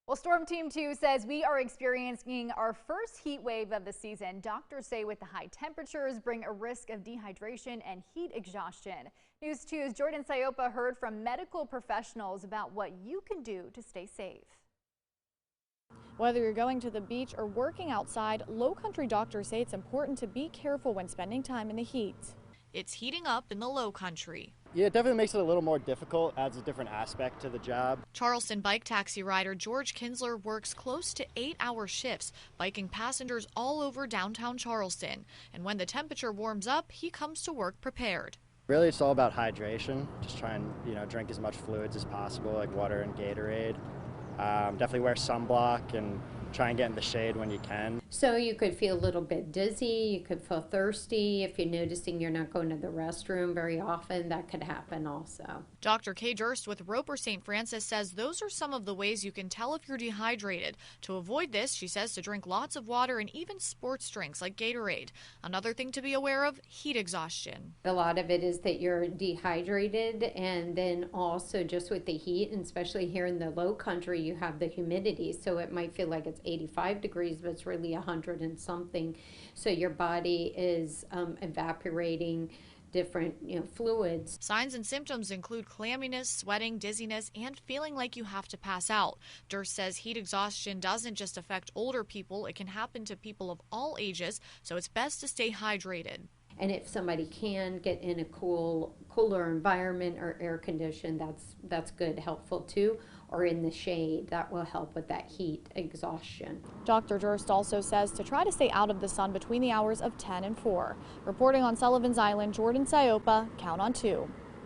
Well, Storm Team 2 says we are experiencing our first heat wave of the season. Doctors say with the high temperatures bring a risk of dehydration and heat exhaustion. News 2's Jordan Siopa heard from medical professionals about what you can do to stay safe. Whether you're going to the beach or working outside, Lowcountry doctors say it's important to be careful when spending time in the heat. It's heating up in the Lowcountry. Yeah, it definitely makes it a little more difficult, adds a different aspect to the job. Charleston bike taxi rider George Kinsler works close to 8-hour shifts, biking passengers all over downtown Charleston. And when the temperature warms up, he comes to work prepared. Really, it's all about hydration. Just try and, drink as much fluids as possible, like water and Gatorade. Definitely wear sunblock and try and get in the shade when you can. So you could feel a little bit dizzy, you could feel thirsty. If you're noticing you're not going to the restroom very often, that could happen also. Dr. Kay Durst with Roper St. Francis says those are some of the ways you can tell if you're dehydrated. To avoid this, she says to drink lots of water and even sports drinks like Gatorade. Another thing to be aware of, heat exhaustion. A lot of it is that you're dehydrated, and then also just with the heat, and especially here in the Lowcountry, you have the humidity, so it might feel like it's 85 degrees, but it's really 100 and something. So your body is evaporating different fluids. Signs and symptoms include clamminess, sweating, dizziness, and feeling like you have to pass out. Durst says heat exhaustion doesn't just affect older people, it can happen to people of all ages, so it's best to stay hydrated. And if somebody can get in a cooler environment or air conditioned, that's good, helpful too, or in the shade. That will help with that heat exhaustion. Dr. Durst also says to try to stay out of the sun between the hours of 10 and 4. Reporting on Sullivan's Island, Jordan Siopa, Count on 2.